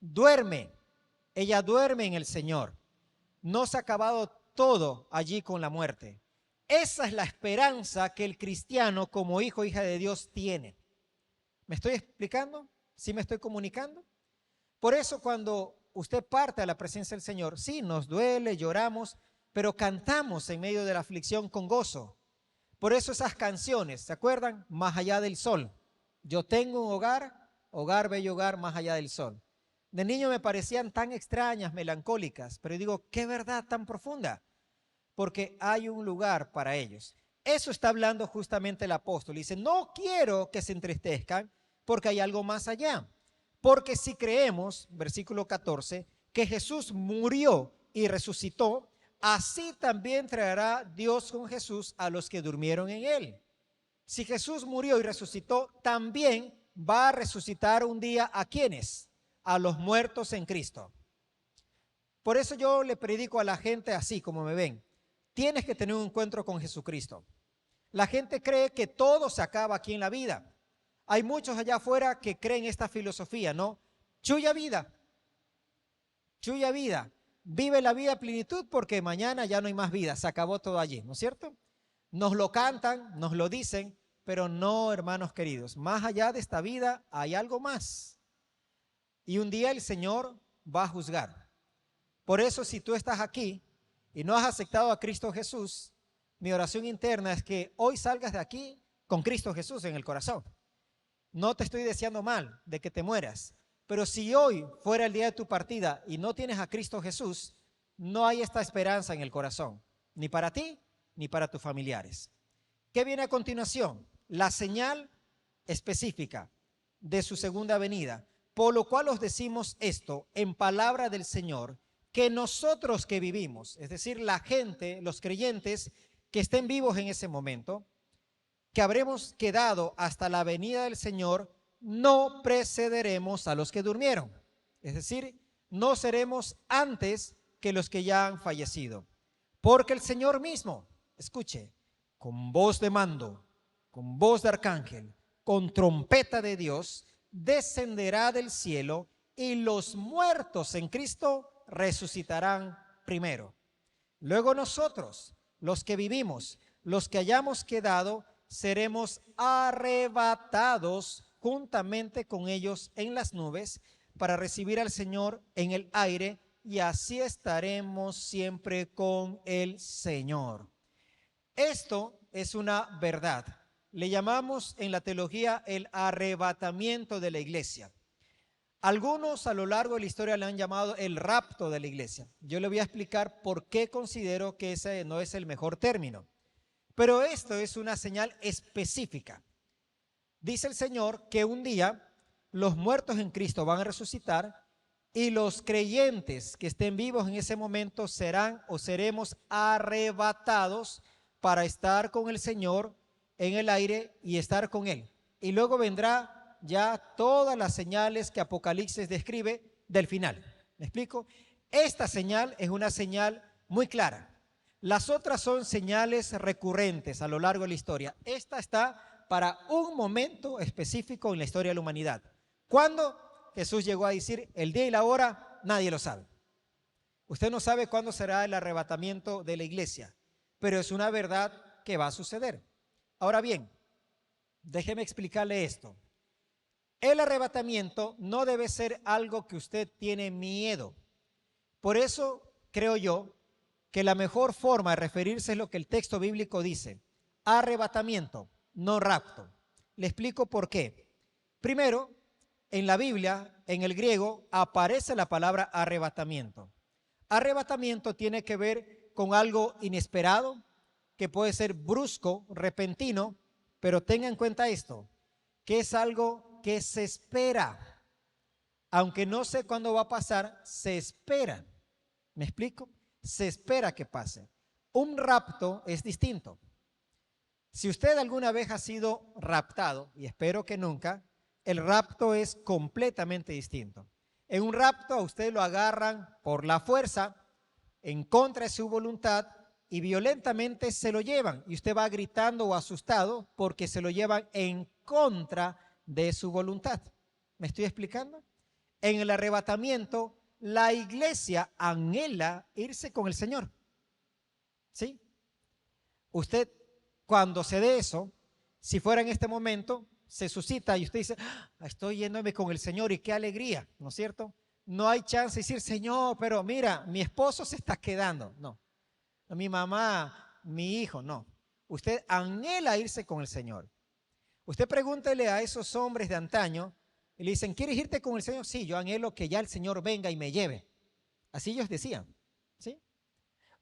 Duerme, ella duerme en el Señor. No se ha acabado todo allí con la muerte. Esa es la esperanza que el cristiano como hijo o hija de Dios tiene. ¿Me estoy explicando? ¿Sí me estoy comunicando? Por eso cuando usted parte a la presencia del Señor, sí, nos duele, lloramos, pero cantamos en medio de la aflicción con gozo. Por eso esas canciones, ¿se acuerdan? Más allá del sol. Yo tengo un hogar, hogar, bello hogar, más allá del sol. De niño me parecían tan extrañas, melancólicas, pero digo, qué verdad tan profunda, porque hay un lugar para ellos. Eso está hablando justamente el apóstol. Dice, no quiero que se entristezcan porque hay algo más allá. Porque si creemos, versículo 14, que Jesús murió y resucitó, así también traerá Dios con Jesús a los que durmieron en él. Si Jesús murió y resucitó, también va a resucitar un día ¿a quiénes? A los muertos en Cristo. Por eso yo le predico a la gente así como me ven. Tienes que tener un encuentro con Jesucristo. La gente cree que todo se acaba aquí en la vida. Hay muchos allá afuera que creen esta filosofía, ¿no? Chuya vida, vive la vida a plenitud porque mañana ya no hay más vida, se acabó todo allí, ¿no es cierto? Nos lo cantan, nos lo dicen, pero no, hermanos queridos, más allá de esta vida hay algo más. Y un día el Señor va a juzgar. Por eso si tú estás aquí y no has aceptado a Cristo Jesús, mi oración interna es que hoy salgas de aquí con Cristo Jesús en el corazón. No te estoy deseando mal de que te mueras, pero si hoy fuera el día de tu partida y no tienes a Cristo Jesús, no hay esta esperanza en el corazón, ni para ti ni para tus familiares. ¿Qué viene a continuación? La señal específica de su segunda venida, por lo cual os decimos esto en palabra del Señor, que nosotros que vivimos, es decir, la gente, los creyentes que estén vivos en ese momento, que habremos quedado hasta la venida del Señor, no precederemos a los que durmieron. Es decir, no seremos antes que los que ya han fallecido. Porque el Señor mismo, escuche, con voz de mando, con voz de arcángel, con trompeta de Dios, descenderá del cielo y los muertos en Cristo resucitarán primero. Luego nosotros, los que vivimos, los que hayamos quedado, seremos arrebatados juntamente con ellos en las nubes para recibir al Señor en el aire y así estaremos siempre con el Señor. Esto es una verdad. Le llamamos en la teología el arrebatamiento de la iglesia. Algunos a lo largo de la historia le han llamado el rapto de la iglesia. Yo le voy a explicar por qué considero que ese no es el mejor término. Pero esto es una señal específica. Dice el Señor que un día los muertos en Cristo van a resucitar y los creyentes que estén vivos en ese momento serán o seremos arrebatados para estar con el Señor en el aire y estar con Él. Y luego vendrá ya todas las señales que Apocalipsis describe del final. ¿Me explico? Esta señal es una señal muy clara. Las otras son señales recurrentes a lo largo de la historia. Esta está para un momento específico en la historia de la humanidad. ¿Cuándo? Jesús llegó a decir, el día y la hora, nadie lo sabe. Usted no sabe cuándo será el arrebatamiento de la iglesia, pero es una verdad que va a suceder. Ahora bien, déjeme explicarle esto. El arrebatamiento no debe ser algo que usted tiene miedo. Por eso creo yo que la mejor forma de referirse es lo que el texto bíblico dice, arrebatamiento, no rapto. Le explico por qué. Primero, en la Biblia, en el griego, aparece la palabra arrebatamiento. Arrebatamiento tiene que ver con algo inesperado, que puede ser brusco, repentino, pero tenga en cuenta esto, que es algo que se espera. Aunque no sé cuándo va a pasar, se espera. ¿Me explico? Se espera que pase. Un rapto es distinto. Si usted alguna vez ha sido raptado, y espero que nunca, el rapto es completamente distinto. En un rapto a usted lo agarran por la fuerza, en contra de su voluntad, y violentamente se lo llevan. Y usted va gritando o asustado porque se lo llevan en contra de su voluntad. ¿Me estoy explicando? En el arrebatamiento, la iglesia anhela irse con el Señor. ¿Sí? Usted, cuando se dé eso, si fuera en este momento, se suscita y usted dice, estoy yéndome con el Señor y qué alegría, ¿no es cierto? No hay chance de decir, Señor, pero mira, mi esposo se está quedando. No, mi mamá, mi hijo, no. Usted anhela irse con el Señor. Usted pregúntele a esos hombres de antaño y le dicen, ¿quieres irte con el Señor? Sí, yo anhelo que ya el Señor venga y me lleve. Así ellos decían, ¿sí?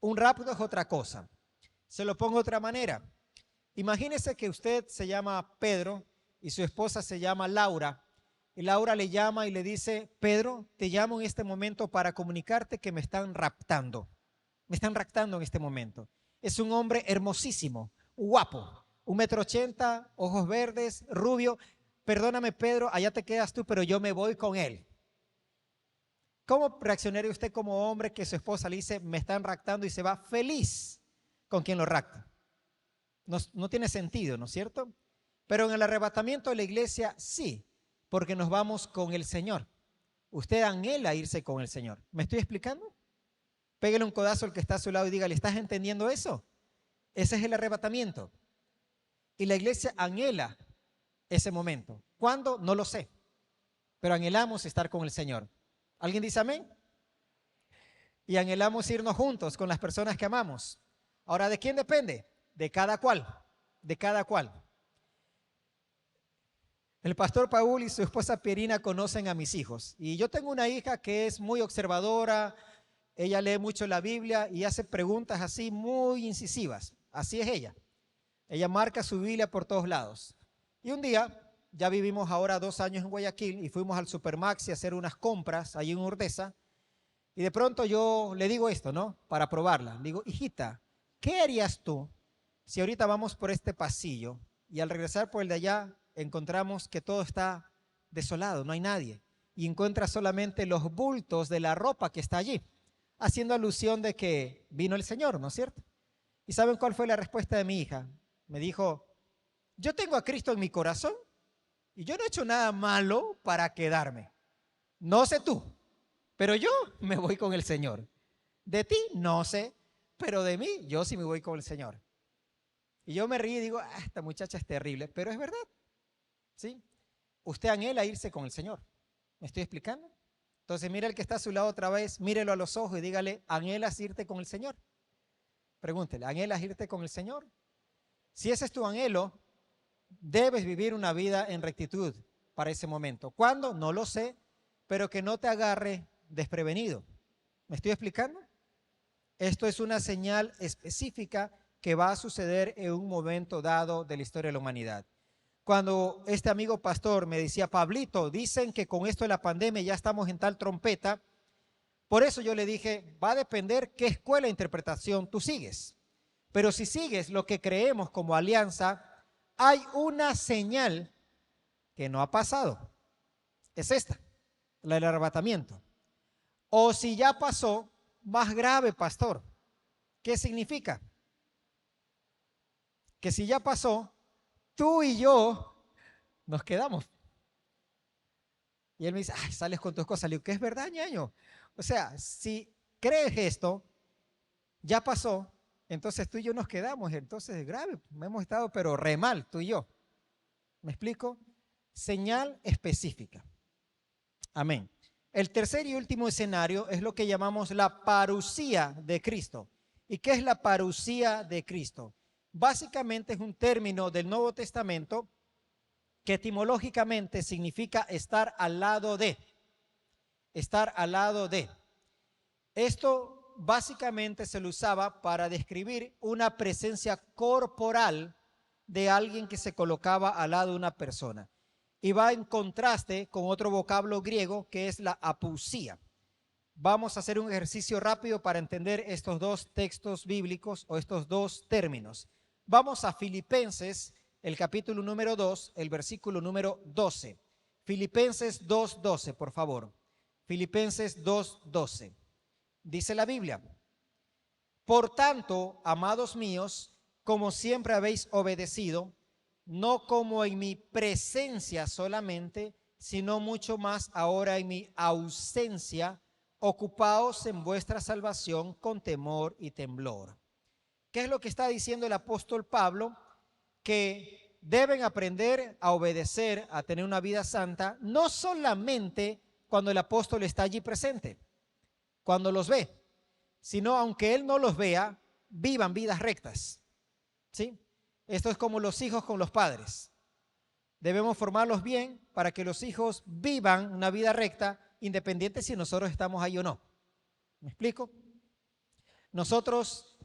Un rapto es otra cosa. Se lo pongo de otra manera. Imagínese que usted se llama Pedro y su esposa se llama Laura. Y Laura le llama y le dice, Pedro, te llamo en este momento para comunicarte que me están raptando. Me están raptando en este momento. Es un hombre hermosísimo, guapo, 1,80 m, ojos verdes, rubio. Perdóname, Pedro, allá te quedas tú, pero yo me voy con él. ¿Cómo reaccionaría usted como hombre que su esposa le dice, me están raptando y se va feliz con quien lo rapta? No tiene sentido, ¿no es cierto? Pero en el arrebatamiento de la iglesia sí, porque nos vamos con el Señor. Usted anhela irse con el Señor. ¿Me estoy explicando? Pégale un codazo al que está a su lado y dígale, ¿estás entendiendo eso? Ese es el arrebatamiento. Y la iglesia anhela ese momento. ¿Cuándo? No lo sé. Pero anhelamos estar con el Señor. ¿Alguien dice amén? Y anhelamos irnos juntos con las personas que amamos. Ahora, ¿de quién depende? De cada cual. De cada cual. El pastor Paul y su esposa Pierina conocen a mis hijos. Y yo tengo una hija que es muy observadora. Ella lee mucho la Biblia y hace preguntas así muy incisivas. Así es ella. Ella marca su Biblia por todos lados. Y un día, ya vivimos ahora 2 años en Guayaquil y fuimos al Supermaxi a hacer unas compras allí en Urdesa. Y de pronto yo le digo esto, ¿no? Para probarla. Le digo, hijita, ¿qué harías tú si ahorita vamos por este pasillo y al regresar por el de allá encontramos que todo está desolado, no hay nadie? Y encuentras solamente los bultos de la ropa que está allí, haciendo alusión de que vino el Señor, ¿no es cierto? ¿Y saben cuál fue la respuesta de mi hija? Me dijo, yo tengo a Cristo en mi corazón y yo no he hecho nada malo para quedarme. No sé tú, pero yo me voy con el Señor. De ti no sé, pero de mí yo sí me voy con el Señor. Y yo me río y digo, esta muchacha es terrible, pero es verdad, ¿sí? Usted anhela irse con el Señor. ¿Me estoy explicando? Entonces mira el que está a su lado otra vez, mírelo a los ojos y dígale, ¿anhelas irte con el Señor? Pregúntele, ¿anhelas irte con el Señor? Si ese es tu anhelo, debes vivir una vida en rectitud para ese momento. ¿Cuándo? No lo sé, pero que no te agarre desprevenido. ¿Me estoy explicando? Esto es una señal específica que va a suceder en un momento dado de la historia de la humanidad. Cuando este amigo pastor me decía, Pablito, dicen que con esto de la pandemia ya estamos en tal trompeta, por eso yo le dije, va a depender qué escuela de interpretación tú sigues. Pero si sigues lo que creemos como alianza, hay una señal que no ha pasado. Es esta, la del arrebatamiento. O si ya pasó, más grave, pastor. ¿Qué significa? Que si ya pasó, tú y yo nos quedamos. Y él me dice, ay, sales con tus cosas. Le digo, ¿qué es verdad, ñaño? O sea, si crees esto, ya pasó, entonces tú y yo nos quedamos. Entonces es grave, hemos estado pero re mal, tú y yo. ¿Me explico? Señal específica. Amén. El tercer y último escenario es lo que llamamos la parusía de Cristo. ¿Y qué es la parusía de Cristo? Básicamente es un término del Nuevo Testamento que etimológicamente significa estar al lado de. Estar al lado de. Esto básicamente se lo usaba para describir una presencia corporal de alguien que se colocaba al lado de una persona. Y va en contraste con otro vocablo griego que es la apusía. Vamos a hacer un ejercicio rápido para entender estos dos textos bíblicos o estos dos términos. Vamos a Filipenses, el capítulo número 2, el versículo número 12. Filipenses 2:12, por favor. Filipenses 2:12. Dice la Biblia: por tanto, amados míos, como siempre habéis obedecido, no como en mi presencia solamente, sino mucho más ahora en mi ausencia, ocupaos en vuestra salvación con temor y temblor. ¿Qué es lo que está diciendo el apóstol Pablo? Que deben aprender a obedecer, a tener una vida santa, no solamente cuando el apóstol está allí presente, cuando los ve, sino aunque él no los vea, vivan vidas rectas. ¿Sí? Esto es como los hijos con los padres. Debemos formarlos bien para que los hijos vivan una vida recta, independiente si nosotros estamos ahí o no. ¿Me explico? Nosotros,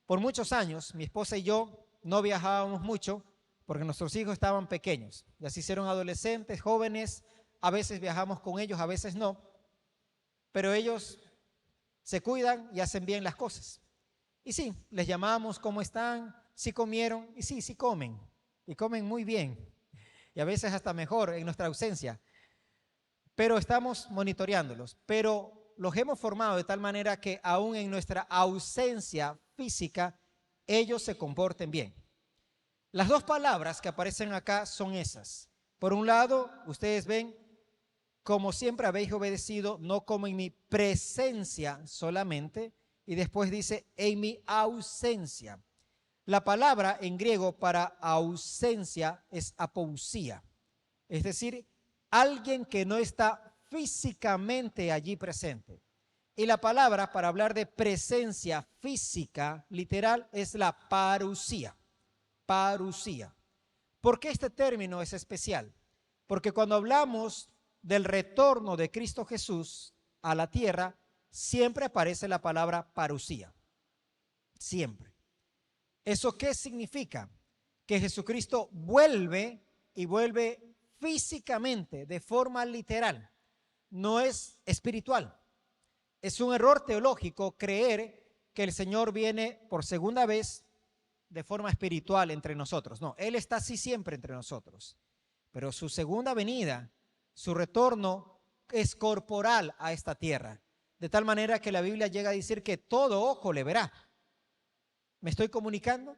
por muchos años, mi esposa y yo no viajábamos mucho porque nuestros hijos estaban pequeños. Ya se hicieron adolescentes, jóvenes, a veces viajamos con ellos, a veces no. Pero ellos se cuidan y hacen bien las cosas. Y sí, les llamamos, ¿cómo están? ¿Sí comieron? Y sí, sí comen. Y comen muy bien. Y a veces hasta mejor en nuestra ausencia. Pero estamos monitoreándolos. Pero los hemos formado de tal manera que aún en nuestra ausencia física, ellos se comporten bien. Las dos palabras que aparecen acá son esas. Por un lado, ustedes ven, como siempre habéis obedecido, no como en mi presencia solamente, y después dice, en mi ausencia. La palabra en griego para ausencia es apousía, es decir, alguien que no está físicamente allí presente. Y la palabra para hablar de presencia física, literal, es la parusía. Parusía. ¿Por qué este término es especial? Porque cuando hablamos del retorno de Cristo Jesús a la tierra, siempre aparece la palabra parusía. Siempre. ¿Eso qué significa? Que Jesucristo vuelve y vuelve físicamente, de forma literal. No es espiritual. Es un error teológico creer que el Señor viene por segunda vez de forma espiritual entre nosotros. No, Él está así siempre entre nosotros. Pero su segunda venida, su retorno es corporal a esta tierra. De tal manera que la Biblia llega a decir que todo ojo le verá. ¿Me estoy comunicando?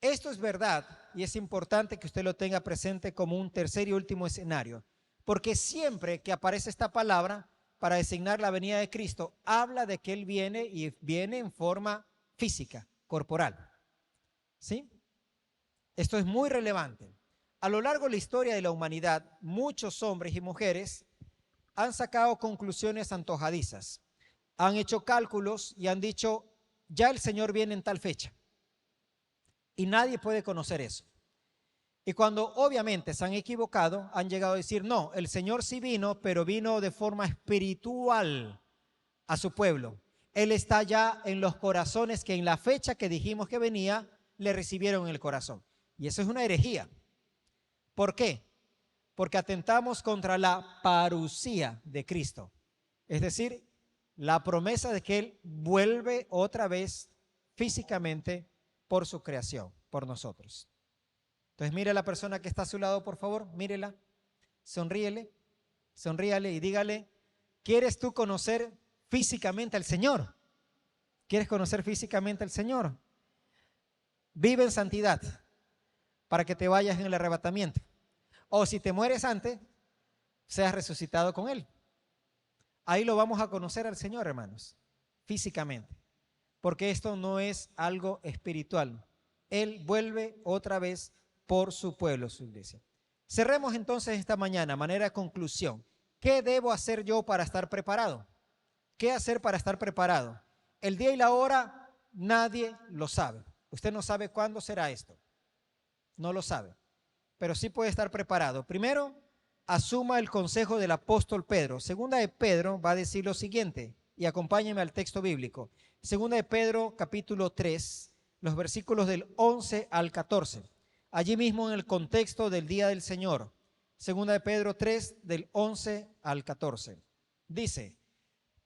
Esto es verdad y es importante que usted lo tenga presente como un tercer y último escenario. Porque siempre que aparece esta palabra para designar la venida de Cristo, habla de que Él viene y viene en forma física, corporal. ¿Sí? Esto es muy relevante. A lo largo de la historia de la humanidad, muchos hombres y mujeres han sacado conclusiones antojadizas. Han hecho cálculos y han dicho, ya el Señor viene en tal fecha. Y nadie puede conocer eso. Y cuando obviamente se han equivocado, han llegado a decir, no, el Señor sí vino, pero vino de forma espiritual a su pueblo. Él está ya en los corazones que en la fecha que dijimos que venía, le recibieron en el corazón. Y eso es una herejía. ¿Por qué? Porque atentamos contra la parusía de Cristo. Es decir, la promesa de que Él vuelve otra vez físicamente por su creación, por nosotros. Entonces mire a la persona que está a su lado, por favor, mírela, sonríele, sonríale y dígale, ¿quieres tú conocer físicamente al Señor? ¿Quieres conocer físicamente al Señor? Vive en santidad para que te vayas en el arrebatamiento. O si te mueres antes, seas resucitado con Él. Ahí lo vamos a conocer al Señor, hermanos, físicamente. Porque esto no es algo espiritual. Él vuelve otra vez por su pueblo, su iglesia. Cerremos entonces esta mañana, manera de conclusión. ¿Qué debo hacer yo para estar preparado? ¿Qué hacer para estar preparado? El día y la hora nadie lo sabe. Usted no sabe cuándo será esto. No lo sabe. Pero sí puede estar preparado. Primero, asuma el consejo del apóstol Pedro. Segunda de Pedro va a decir lo siguiente, y acompáñeme al texto bíblico. Segunda de Pedro, capítulo 3, los versículos del 11 al 14. Allí mismo en el contexto del día del Señor. Segunda de Pedro 3, del 11 al 14. Dice,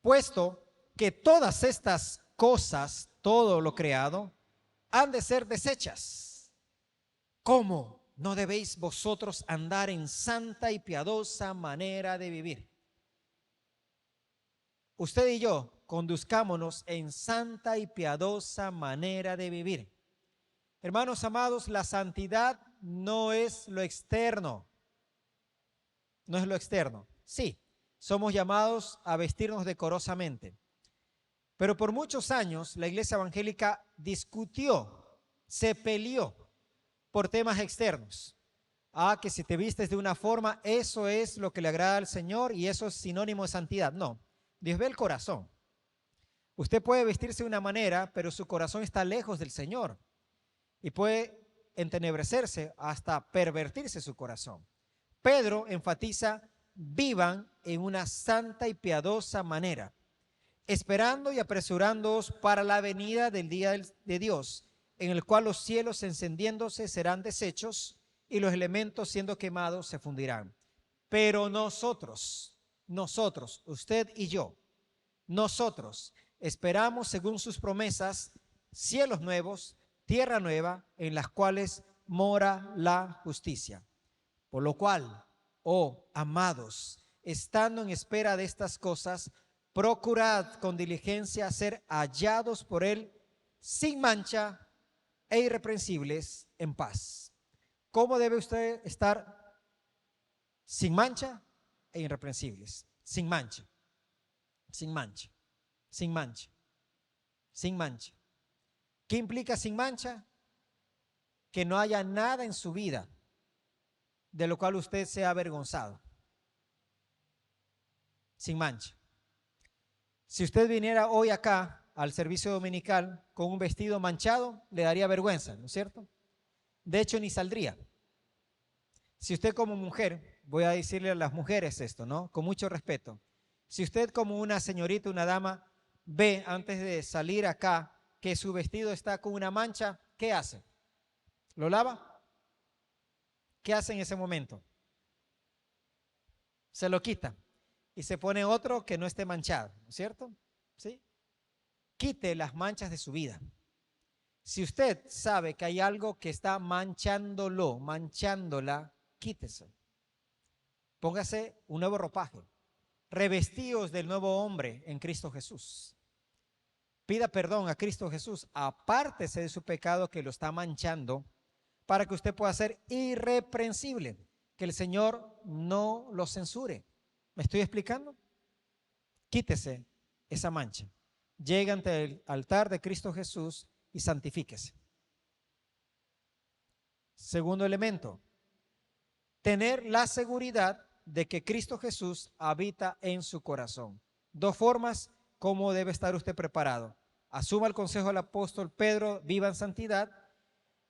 puesto que todas estas cosas, todo lo creado, han de ser deshechas. ¿Cómo no debéis vosotros andar en santa y piadosa manera de vivir? usted y yo conduzcámonos en santa y piadosa manera de vivir. Hermanos amados, la santidad no es lo externo, no es lo externo. Sí, somos llamados a vestirnos decorosamente, pero por muchos años la iglesia evangélica discutió, se peleó por temas externos. Que si te vistes de una forma, eso es lo que le agrada al Señor y eso es sinónimo de santidad. No, Dios ve el corazón. Usted puede vestirse de una manera, pero su corazón está lejos del Señor y puede entenebrecerse hasta pervertirse su corazón. Pedro enfatiza: vivan en una santa y piadosa manera, esperando y apresurándoos para la venida del día de Dios, en el cual los cielos encendiéndose serán deshechos y los elementos siendo quemados se fundirán. Pero nosotros, usted y yo, nosotros esperamos según sus promesas cielos nuevos, tierra nueva, en las cuales mora la justicia. Por lo cual, oh amados, estando en espera de estas cosas, procurad con diligencia ser hallados por Él sin mancha e irreprensibles en paz. ¿Cómo debe usted estar? Sin mancha e irreprensibles. Sin mancha. Sin mancha. Sin mancha. Sin mancha. ¿Qué implica sin mancha? Que no haya nada en su vida de lo cual usted sea avergonzado. Sin mancha. Si usted viniera hoy acá al servicio dominical con un vestido manchado, le daría vergüenza, ¿no es cierto? De hecho, ni saldría. Si usted como mujer, voy a decirle a las mujeres esto, ¿no? Con mucho respeto. Si usted como una señorita, una dama, ve antes de salir acá que su vestido está con una mancha, ¿qué hace? ¿Lo lava? ¿Qué hace en ese momento? Se lo quita y se pone otro que no esté manchado, ¿no es cierto? ¿Sí? Quite las manchas de su vida. Si usted sabe que hay algo que está manchándolo, manchándola, quítese. Póngase un nuevo ropaje. Revestíos del nuevo hombre en Cristo Jesús. Pida perdón a Cristo Jesús. Apártese de su pecado que lo está manchando para que usted pueda ser irreprensible. Que el Señor no lo censure. ¿Me estoy explicando? Quítese esa mancha. Llegue ante el altar de Cristo Jesús y santifíquese. Segundo elemento, tener la seguridad de que Cristo Jesús habita en su corazón. Dos formas como debe estar usted preparado. Asuma el consejo del apóstol Pedro, viva en santidad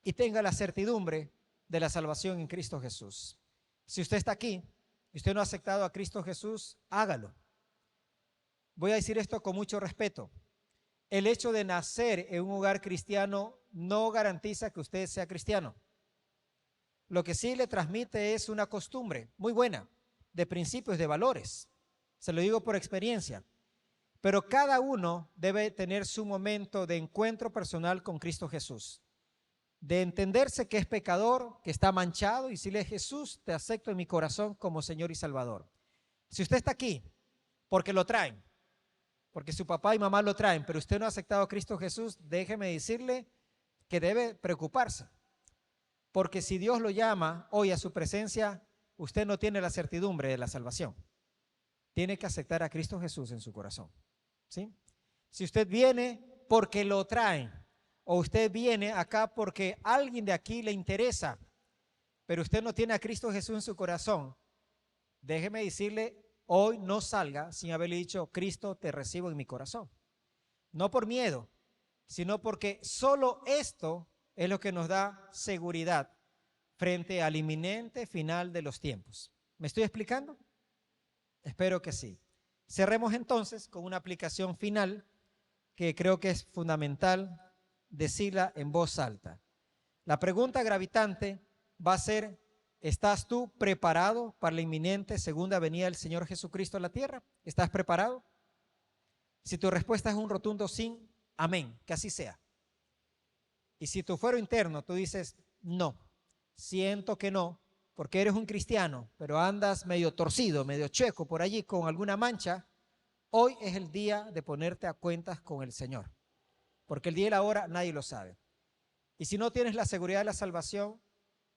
y tenga la certidumbre de la salvación en Cristo Jesús. Si usted está aquí y usted no ha aceptado a Cristo Jesús, hágalo. Voy a decir esto con mucho respeto. El hecho de nacer en un hogar cristiano no garantiza que usted sea cristiano. Lo que sí le transmite es una costumbre muy buena, de principios, de valores. Se lo digo por experiencia. Pero cada uno debe tener su momento de encuentro personal con Cristo Jesús. De entenderse que es pecador, que está manchado y decirle: Jesús, te acepto en mi corazón como Señor y Salvador. Si usted está aquí porque lo traen, porque su papá y mamá lo traen, pero usted no ha aceptado a Cristo Jesús, déjeme decirle que debe preocuparse. Porque si Dios lo llama hoy a su presencia, usted no tiene la certidumbre de la salvación. Tiene que aceptar a Cristo Jesús en su corazón. ¿Sí? Si usted viene porque lo traen, o usted viene acá porque alguien de aquí le interesa, pero usted no tiene a Cristo Jesús en su corazón, déjeme decirle, hoy no salga sin haberle dicho: Cristo, te recibo en mi corazón. No por miedo, sino porque solo esto es lo que nos da seguridad frente al inminente final de los tiempos. ¿Me estoy explicando? Espero que sí. Cerremos entonces con una aplicación final que creo que es fundamental decirla en voz alta. La pregunta gravitante va a ser: ¿estás tú preparado para la inminente segunda venida del Señor Jesucristo a la tierra? ¿Estás preparado? Si tu respuesta es un rotundo sí, amén, que así sea. Y si tu fuero interno tú dices: no, siento que no, porque eres un cristiano, pero andas medio torcido, medio chueco por allí con alguna mancha, Hoy es el día de ponerte a cuentas con el Señor, porque el día y la hora nadie lo sabe. Y si no tienes la seguridad de la salvación,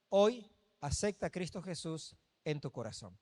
hoy acepta a Cristo Jesús en tu corazón.